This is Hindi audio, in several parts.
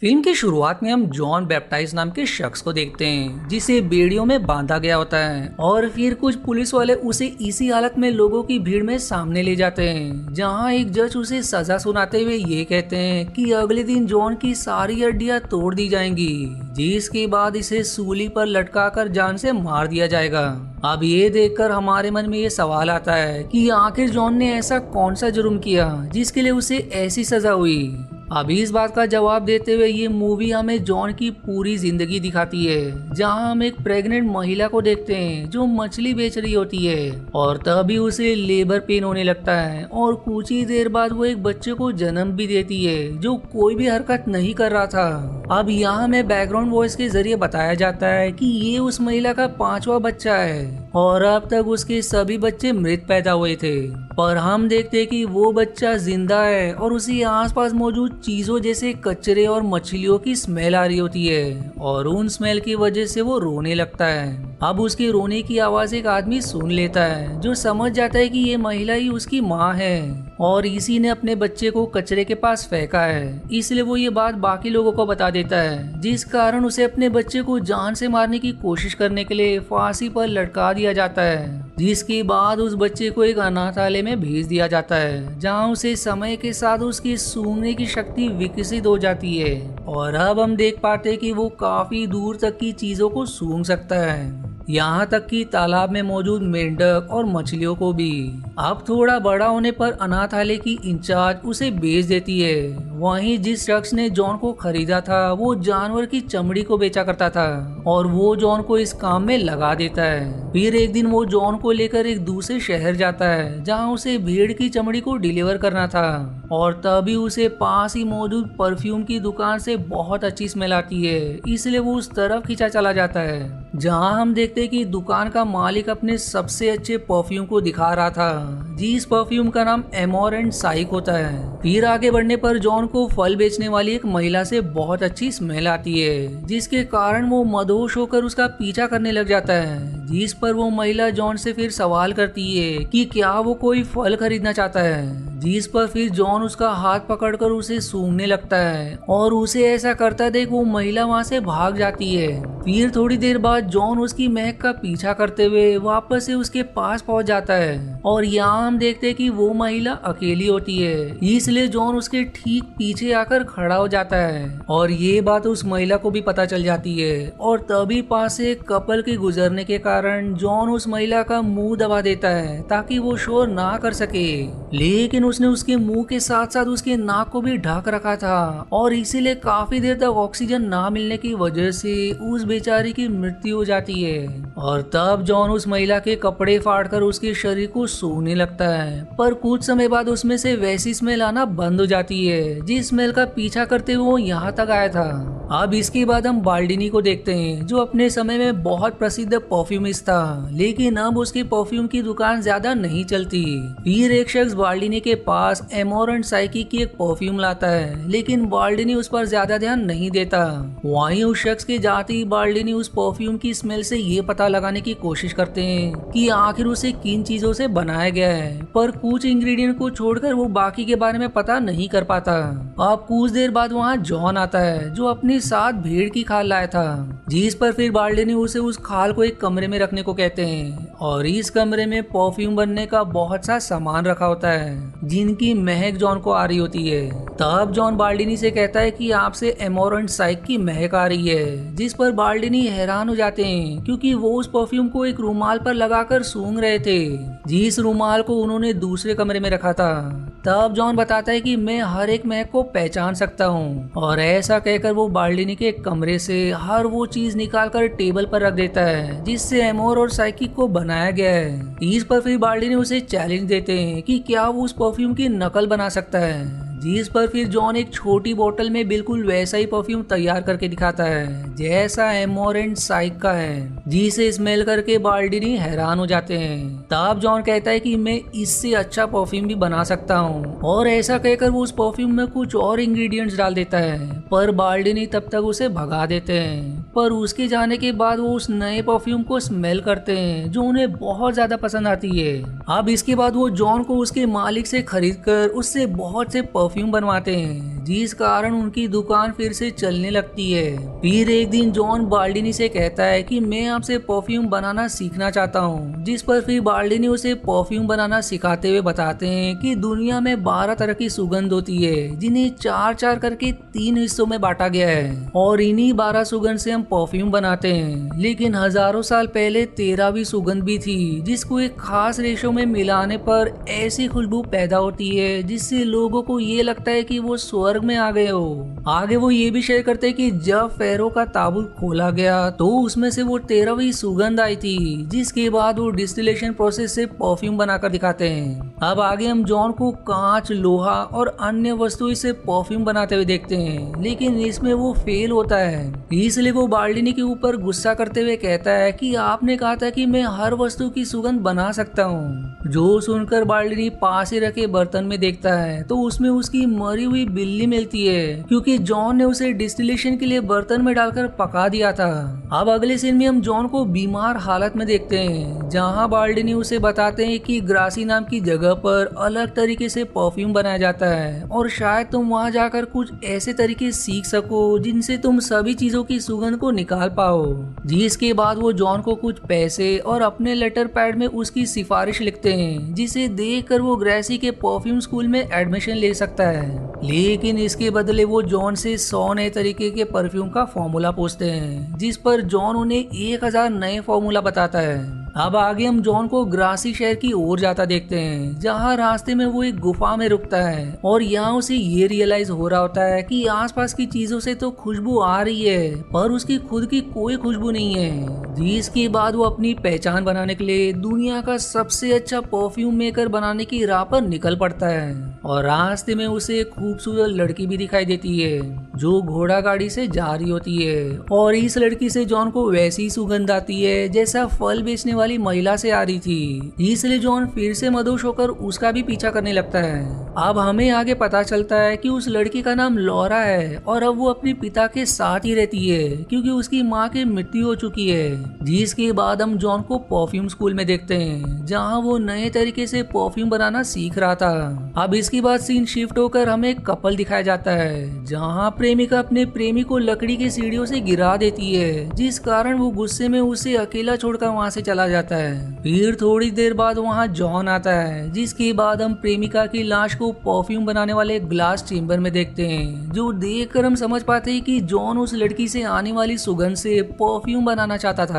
फिल्म की शुरुआत में हम जॉन बैप्टाइज नाम के शख्स को देखते हैं जिसे बेड़ियों में बांधा गया होता है और फिर कुछ पुलिस वाले उसे इसी हालत में लोगों की भीड़ में सामने ले जाते हैं, जहां एक जज उसे सजा सुनाते हुए ये कहते हैं कि अगले दिन जॉन की सारी हड्डियां तोड़ दी जाएंगी, जिसके बाद इसे सूली पर लटकाकर जान से मार दिया जाएगा। अब ये देखकर हमारे मन में ये सवाल आता है कि आखिर जॉन ने ऐसा कौन सा जुर्म किया जिसके लिए उसे ऐसी सजा हुई। अभी इस बात का जवाब देते हुए ये मूवी हमें जॉन की पूरी जिंदगी दिखाती है, जहां हम एक प्रेग्नेंट महिला को देखते हैं जो मछली बेच रही होती है और तभी उसे लेबर पेन होने लगता है और कुछ ही देर बाद वो एक बच्चे को जन्म भी देती है जो कोई भी हरकत नहीं कर रहा था। अब यहाँ में बैकग्राउंड वॉइस के जरिए बताया जाता है कि ये उस महिला का 5वां बच्चा है और अब तक उसके सभी बच्चे मृत पैदा हुए थे, पर हम देखते कि वो बच्चा जिंदा है और उसी आसपास मौजूद चीजों जैसे कचरे और मछलियों की स्मेल आ रही होती है और उन स्मेल की वजह से वो रोने लगता है। अब उसके रोने की आवाज एक आदमी सुन लेता है जो समझ जाता है कि ये महिला ही उसकी माँ है और इसी ने अपने बच्चे को कचरे के पास फेंका है, इसलिए वो ये बात बाकी लोगों को बता देता है, जिस कारण उसे अपने बच्चे को जान से मारने की कोशिश करने के लिए फांसी पर लटका दिया जाता है, जिसके बाद उस बच्चे को एक अनाथालय में भेज दिया जाता है, जहां उसे समय के साथ उसकी सूंघने की शक्ति विकसित हो जाती है और अब हम देख पाते हैं कि वो काफी दूर तक की चीजों को सूंघ सकता है, यहाँ तक कि तालाब में मौजूद मेंढक और मछलियों को भी। अब थोड़ा बड़ा होने पर अनाथालय की इंचार्ज उसे बेच देती है। वहीं जिस शख्स ने जॉन को खरीदा था वो जानवर की चमड़ी को बेचा करता था और वो जॉन को इस काम में लगा देता है। फिर एक दिन वो जॉन को लेकर एक दूसरे शहर जाता है जहाँ उसे भेड़ की चमड़ी को डिलीवर करना था और तभी उसे पास ही मौजूद परफ्यूम की दुकान से बहुत अच्छी स्मेल आती है, इसलिए वो उस तरफ खींचा चला जाता है, जहां हम देखते हैं कि दुकान का मालिक अपने सबसे अच्छे परफ्यूम को दिखा रहा था, जिस परफ्यूम का नाम एमोर एंड साइक होता है। फिर आगे बढ़ने पर जॉन को फल बेचने वाली एक महिला से बहुत अच्छी स्मेल आती है, जिसके कारण वो मदहोश होकर उसका पीछा करने लग जाता है, जिस पर वो महिला जॉन से फिर सवाल करती है कि क्या वो कोई फल खरीदना चाहता है, जिस पर फिर जॉन उसका हाथ पकड़कर उसे सूंघने लगता है और उसे ऐसा करता देख वो महिला वहां से भाग जाती है। फिर थोड़ी देर बाद जॉन उसकी महक का पीछा करते हुए वापस से उसके पास पहुंच जाता है और यहाँ हम देखते हैं कि वो महिला अकेली होती है, इसलिए जॉन उसके ठीक पीछे आकर खड़ा हो जाता है और ये बात उस महिला को भी पता चल जाती है और तभी पास से एक कपल के गुजरने के कारण जॉन उस महिला का मुंह दबा देता है ताकि वो शोर ना कर सके, लेकिन उसने उसके मुंह के साथ साथ उसके नाक को भी ढक रखा था और इसीलिए काफी देर तक ऑक्सीजन ना मिलने की वजह से उस बेचारी की मृत्यु हो जाती है और तब जॉन उस महिला के कपड़े फाड़कर उसके शरीर को सूंघने लगता है, पर कुछ समय बाद उसमें से वैसी स्मेल आना बंद हो जाती है जिस स्मेल का पीछा करते हुए वो यहाँ तक आया था। अब इसके बाद हम बाल्डिनी को देखते हैं जो अपने समय में बहुत प्रसिद्ध परफ्यूमिस्ट था, लेकिन अब उसकी परफ्यूम की दुकान ज्यादा नहीं चलती। फिर एक शख्स बाल्डिनी के पास एमोर एंड साइकी की एक परफ्यूम लाता है, लेकिन बाल्डिनी उस पर ज्यादा ध्यान नहीं देता। वहीं उस शख्स के जाते ही बाल्डिनी उस परफ्यूम की स्मेल से ये पता लगाने की कोशिश करते हैं कि आखिर उसे किन चीजों से बनाया गया है, पर कुछ इंग्रेडिएंट को छोड़कर वो बाकी के बारे में पता नहीं कर पाता। अब कुछ देर बाद वहाँ जॉन आता है जो अपने साथ भेड़ की खाल लाया था, जिस पर फिर बाल्डिनी उसे उस खाल को एक कमरे में रखने को कहते हैं और इस कमरे में परफ्यूम बनने का बहुत सा सामान रखा होता है जिनकी महक जॉन को आ रही होती है। तब जॉन बाल्डिनी से कहता है कि आपसे एमोर एंड साइक की महक आ रही है, जिस पर बाल्डिनी हैरान हो जाते हैं क्योंकि वो उस परफ्यूम को एक रुमाल पर लगाकर सूंघ रहे थे, जिस रुमाल को उन्होंने दूसरे कमरे में रखा था। तब जॉन बताता है कि मैं हर एक महक को पहचान सकता हूँ और ऐसा कहकर वो बाल्डिनी के कमरे से हर वो चीज निकालकर टेबल पर रख देता है जिससे एमोर और साइकिक को बनाया गया है। इस पर फिर बाल्डिनी उसे चैलेंज देते हैं कि क्या वो उस परफ्यूम की नकल बना सकता है, जिस पर फिर जॉन एक छोटी बोतल में बिल्कुल वैसा ही परफ्यूम तैयार करके दिखाता है जैसा एमोर एंड साइक का है, जिसे स्मेल करके बाल्डिनी हैरान हो जाते हैं। तब जॉन कहता है कि मैं इससे अच्छा परफ्यूम भी बना सकता हूँ और ऐसा कहकर वो उस परफ्यूम में कुछ और इंग्रेडिएंट्स डाल देता है, पर बाल्डिनी तब तक उसे भगा देते हैं। पर उसके जाने के बाद वो उस नए परफ्यूम को स्मेल करते हैं जो उन्हें बहुत ज्यादा पसंद आती है। अब इसके बाद वो जॉन को उसके मालिक से खरीद कर उससे बहुत से परफ्यूम बनवाते हैं जिस कारण उनकी दुकान फिर से चलने लगती है। फिर एक दिन जॉन बाल्डिनी से कहता है कि मैं आपसे परफ्यूम बनाना सीखना चाहता हूँ, जिस पर फिर बाल्डिनी उसे परफ्यूम बनाना सिखाते हुए बताते हैं कि दुनिया में 12 तरह की सुगंध होती है, जिन्हें 4-4 करके 3 हिस्सों में बांटा गया है और इन्हीं 12 सुगंध से हम परफ्यूम बनाते हैं। लेकिन हजारों साल पहले 13वीं सुगंध भी थी, जिसको एक खास रेशो में मिलाने पर ऐसी खुशबू पैदा होती है जिससे लोगों को ये लगता है कि वो स्वर्ग में आ गए हो। आगे वो ये भी शेयर करते हैं कि जब फेरो का ताबूत खोला गया तो उसमें से वो 13वीं सुगंध आई थी, जिसके बाद वो डिस्टिलेशन प्रोसेस से परफ्यूम बनाकर दिखाते हैं। अब आगे हम जॉन को कांच, लोहा और अन्य वस्तुओं से परफ्यूम बनाते हुए देखते हैं, लेकिन इसमें वो फेल होता है। इसलिए वो बाल्डिनी के ऊपर गुस्सा करते हुए कहता है कि आपने कहा था कि मैं हर वस्तु की सुगंध बना सकता हूँ। जो सुनकर बाल्डिनी पास ही रखे बर्तन में देखता है तो उसमें उसकी मरी हुई बिल्ली मिलती है, क्योंकि जॉन ने उसे डिस्टिलेशन के लिए बर्तन में डालकर पका दिया था। अब अगले सीन में हम जॉन को बीमार हालत में देखते हैं, जहां बाल्डिनी उसे बताते हैं कि ग्रासी नाम की जगह पर अलग तरीके से परफ्यूम बनाया जाता है और शायद तुम वहां जाकर कुछ ऐसे तरीके सीख सको जिनसे तुम सभी चीजों की सुगंध को निकाल पाओ। जिसके बाद वो जॉन को कुछ पैसे और अपने लेटर पैड में उसकी सिफारिश लिखते हैं, जिसे देखकर वो ग्रासी के परफ्यूम स्कूल में एडमिशन ले सकता है। लेकिन इसके बदले वो जॉन से 100 नए तरीके के परफ्यूम का फॉर्मूला पूछते हैं, जिस पर जॉन उन्हें 1000 नए फॉर्मूला बताता है। अब आगे हम जॉन को ग्रासी शहर की ओर जाता देखते हैं, जहां रास्ते में वो एक गुफा में रुकता है और यहाँ उसे ये रियलाइज हो रहा होता है कि आसपास की चीजों से तो खुशबू आ रही है पर उसकी खुद की कोई खुशबू नहीं है। जिसके बाद वो अपनी पहचान बनाने के लिए दुनिया का सबसे अच्छा परफ्यूम मेकर बनाने की राह पर निकल पड़ता है और रास्ते में उसे एक खूबसूरत लड़की भी दिखाई देती है जो घोड़ा गाड़ी से जा रही होती है और इस लड़की से जॉन को वैसी सुगंध आती है जैसा फल बेचने वाली महिला से आ रही थी। इसलिए जॉन फिर से मदहोश होकर उसका भी पीछा करने लगता है। अब हमें आगे पता चलता है कि उस लड़की का नाम लॉरा है और अब वो अपने पिता के साथ ही रहती है क्योंकि उसकी माँ की मृत्यु हो चुकी है। जिसके बाद हम जॉन को परफ्यूम स्कूल में देखते हैं, जहाँ वो नए तरीके से परफ्यूम बनाना सीख रहा था। अब इसके बाद सीन शिफ्ट होकर हमें एक कपल दिखाया जाता है, जहाँ प्रेमिका अपने प्रेमी को लकड़ी की सीढ़ियों से गिरा देती है, जिस कारण वो गुस्से में उसे अकेला छोड़कर वहाँ से चला जाता है। फिर थोड़ी देर बाद वहाँ जॉन आता है, जिसके बाद हम प्रेमिका की लाश को परफ्यूम बनाने वाले ग्लास चेम्बर में देखते हैं, जो देखकर हम समझ पाते हैं कि जॉन उस लड़की से आने वाली सुगंध से परफ्यूम बनाना चाहता था।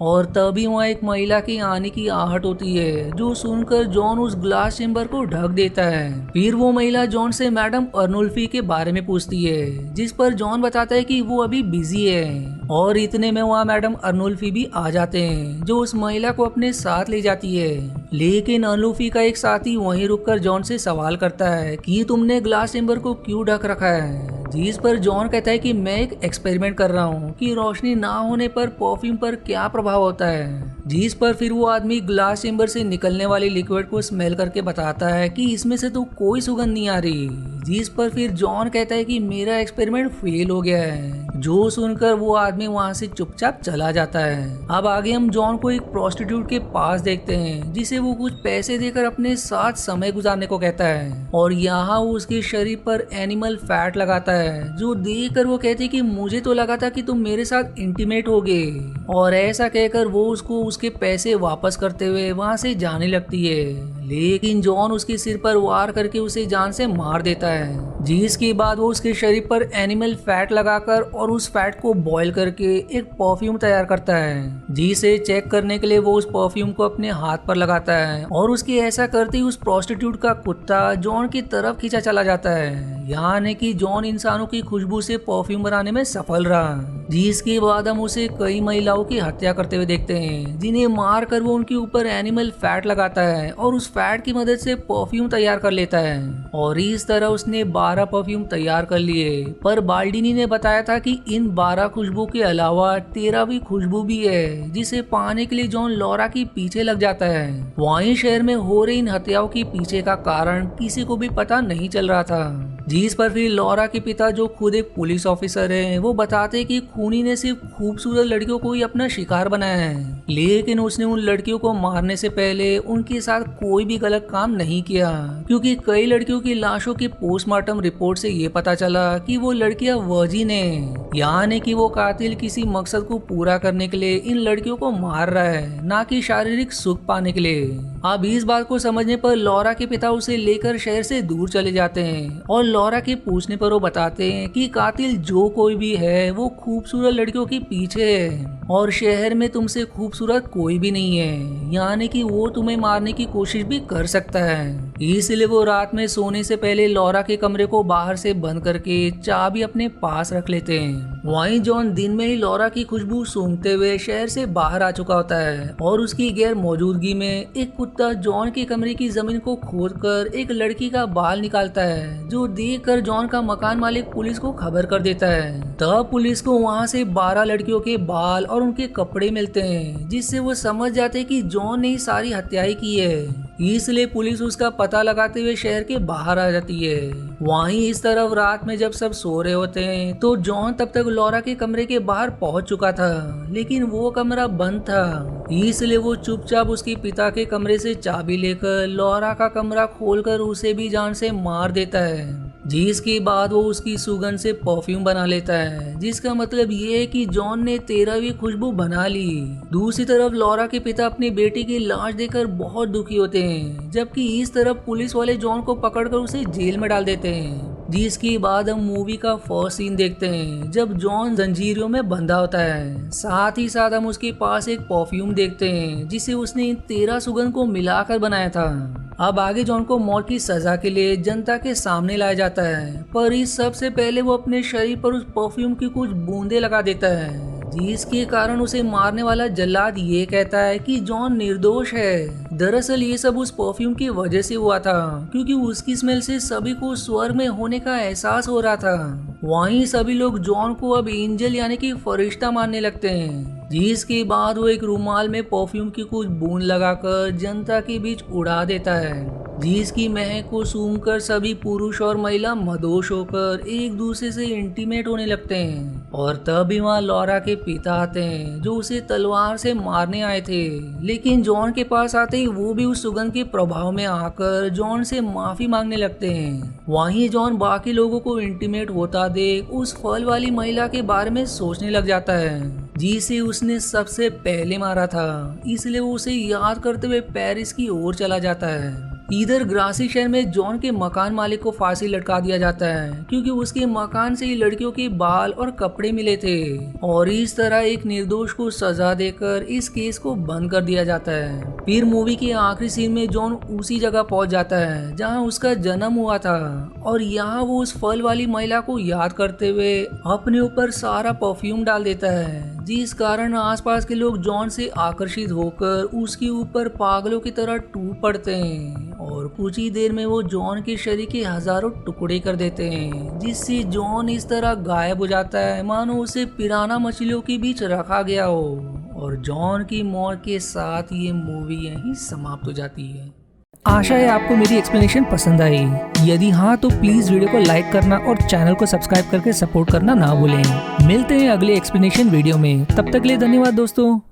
और तभी वहाँ एक महिला के आने की आहट होती है, जो सुनकर जॉन उस ग्लास चेम्बर को ढक देता है। फिर वो महिला जॉन से मैडम अर्नोल्फी के बारे में पूछती है, जिस पर जॉन बताता है कि वो अभी बिजी है। और इतने में वहाँ मैडम अर्नोल्फी भी आ जाते हैं, जो उस महिला को अपने साथ ले जाती है। लेकिन अर्नोल्फी का एक साथी वहीं रुककर जॉन से सवाल करता है कि तुमने ग्लास चेम्बर को क्यों ढक रखा है। जिस पर जॉन कहता है कि मैं एक एक्सपेरिमेंट कर रहा हूँ कि रोशनी ना होने पर परफ्यूम पर क्या प्रभाव होता है। जिस पर फिर वो आदमी ग्लास चेम्बर से निकलने वाली लिक्विड को स्मेल करके बताता है कि इसमें से तो कोई सुगंध नहीं आ रही। जिस पर फिर जॉन कहता है कि मेरा एक्सपेरिमेंट फेल हो गया है। जो सुनकर वो आदमी वहाँ से चुपचाप चला जाता है। अब आगे हम जॉन को एक प्रोस्टिट्यूट के पास देखते हैं, जिसे वो कुछ पैसे देकर अपने साथ समय गुजारने को कहता है और यहाँ वो उसके शरीर पर एनिमल फैट लगाता है, जो देखकर वो कहती है कि मुझे तो लगा था कि तुम मेरे साथ इंटीमेट होगे। और ऐसा कहकर वो उसको उसके पैसे वापस करते हुए वहाँ से जाने लगती है। लेकिन जॉन उसके सिर पर वार करके उसे जान से मार देता है। जिसके बाद वो उसके शरीर पर एनिमल फैट लगाकर और उस फैट को बॉईल करके एक परफ्यूम तैयार करता है, जिसे चेक करने के लिए वो उस परफ्यूम को अपने हाथ पर लगाता है और उसके ऐसा करते ही उस प्रोस्टिट्यूट का कुत्ता जॉन की तरफ खींचा चला जाता है। यानी कि जॉन इंसानों की खुशबू से परफ्यूम बनाने में सफल रहा। जिसके बाद हम उसे कई महिलाओं की हत्या करते हुए देखते हैं, जिन्हें मार कर वो उनके ऊपर एनिमल फैट लगाता है और उस फैट की मदद से परफ्यूम तैयार कर लेता है। और इस तरह उसने 12 परफ्यूम तैयार कर लिए। पर बाल्डिनी ने बताया था कि इन 12 खुशबू के अलावा 13वीं खुशबू भी है, जिसे पाने के लिए जॉन लॉरा के पीछे लग जाता है। वहीं शहर में हो रही इन हत्याओं के पीछे का कारण किसी को भी पता नहीं चल रहा था। जिस पर फिर लॉरा के पिता जो खुद एक पुलिस ऑफिसर है वो बताते कि खूनी ने सिर्फ खूबसूरत लड़कियों को ही अपना शिकार बनाया है, लेकिन उसने उन लड़कियों को मारने से पहले उनके साथ कोई भी गलत काम नहीं किया, क्योंकि कई लड़कियों की लाशों की पोस्टमार्टम रिपोर्ट से ये पता चला कि वो लड़कियां वर्जिन है, यानी कि वो कातिल किसी मकसद को पूरा करने के लिए इन लड़कियों को मार रहा है, ना कि शारीरिक सुख पाने के लिए। अब इस बात को समझने पर लॉरा के पिता उसे लेकर शहर से दूर चले जाते हैं और लॉरा के पूछने पर वो बताते हैं कि कातिल जो कोई भी है वो खूबसूरत लड़कियों के पीछे है और शहर में तुमसे खूबसूरत कोई भी नहीं है, यानी कि वो तुम्हें मारने की कोशिश भी कर सकता है। इसलिए वो रात में सोने से पहले लॉरा के कमरे को बाहर से बंद करके चाबी अपने पास रख लेते हैं। वहीं जॉन दिन में ही लॉरा की खुशबू सूंघते हुए शहर से बाहर आ चुका होता है और उसकी गैर मौजूदगी में एक कुत्ता जॉन के कमरे की जमीन को खोदकर एक लड़की का बाल निकालता है, जो देखकर जॉन का मकान मालिक पुलिस को खबर कर देता है। तब पुलिस को वहां से 12 लड़कियों के बाल और उनके कपड़े मिलते हैं, जिससे वो समझ जाते हैं कि जॉन ने सारी हत्याएं की है। इसलिए पुलिस उसका पता लगाते हुए शहर के बाहर आ जाती है। वहीं इस तरफ रात में जब सब सो रहे होते हैं तो जॉन तब तक लॉरा के कमरे के बाहर पहुंच चुका था, लेकिन वो कमरा बंद था। इसलिए वो चुपचाप उसके पिता के कमरे से चाबी लेकर लॉरा का कमरा खोलकर उसे भी जान से मार देता है, जिसके बाद वो उसकी सुगंध से परफ्यूम बना लेता है, जिसका मतलब ये है कि जॉन ने 13वीं खुशबू बना ली। दूसरी तरफ लॉरा के पिता अपनी बेटी की लाश देखकर बहुत दुखी होते हैं, जबकि इस तरफ पुलिस वाले जॉन को पकड़कर उसे जेल में डाल देते हैं। जिसके बाद हम मूवी का फर्स्ट सीन देखते हैं जब जॉन जंजीरों में बंधा होता है। साथ ही साथ हम उसके पास एक परफ्यूम देखते हैं जिसे उसने इन 13 सुगंध को मिलाकर बनाया था। अब आगे जॉन को मौत की सजा के लिए जनता के सामने लाया जाता है, पर इस सबसे पहले वो अपने शरीर पर उस परफ्यूम की कुछ बूंदे लगा देता है, जिसके कारण उसे मारने वाला जल्लाद ये कहता है कि जॉन निर्दोष है। दरअसल ये सब उस परफ्यूम की वजह से हुआ था, क्योंकि उसकी स्मेल से सभी को स्वर्ग में होने का एहसास हो रहा था। वहीं सभी लोग जॉन को अब एंजल यानी कि फरिश्ता मानने लगते हैं, जिसके बाद वो एक रुमाल में परफ्यूम की कुछ बूंद लगाकर जनता के बीच उड़ा देता है, जिसकी महक को सूंघकर सभी पुरुष और महिला मदोश होकर एक दूसरे से इंटीमेट होने लगते हैं। और तभी वहाँ लॉरा के पिता आते हैं जो उसे तलवार से मारने आए थे, लेकिन जॉन के पास आते ही वो भी उस सुगंध के प्रभाव में आकर जॉन से माफी मांगने लगते हैं। वहीं जॉन बाकी लोगों को इंटीमेट होता देख उस फल वाली महिला के बारे में सोचने लग जाता है जिसे उसने सबसे पहले मारा था, इसलिए वो उसे याद करते हुए पेरिस की ओर चला जाता है। इधर ग्रासी शहर में जॉन के मकान मालिक को फांसी लटका दिया जाता है, क्योंकि उसके मकान से ही लड़कियों के बाल और कपड़े मिले थे, और इस तरह एक निर्दोष को सजा देकर इस केस को बंद कर दिया जाता है। फिर मूवी के आखिरी सीन में जॉन उसी जगह पहुंच जाता है जहां उसका जन्म हुआ था, और यहाँ वो उस फल वाली महिला को याद करते हुए अपने ऊपर सारा परफ्यूम डाल देता है, जिस कारण आसपास के लोग जॉन से आकर्षित होकर उसके ऊपर पागलों की तरह टूट पड़ते हैं, और कुछ ही देर में वो जॉन के शरीर के हजारों टुकड़े कर देते हैं, जिससे जॉन इस तरह गायब हो जाता है मानो उसे पिराना मछलियों के बीच रखा गया हो। और जॉन की मौत के साथ ये मूवी यहीं समाप्त हो जाती है। आशा है आपको मेरी एक्सप्लेनेशन पसंद आई। यदि हाँ तो प्लीज वीडियो को लाइक करना और चैनल को सब्सक्राइब करके सपोर्ट करना ना भूलें। मिलते हैं अगले एक्सप्लेनेशन वीडियो में, तब तक के लिए धन्यवाद दोस्तों।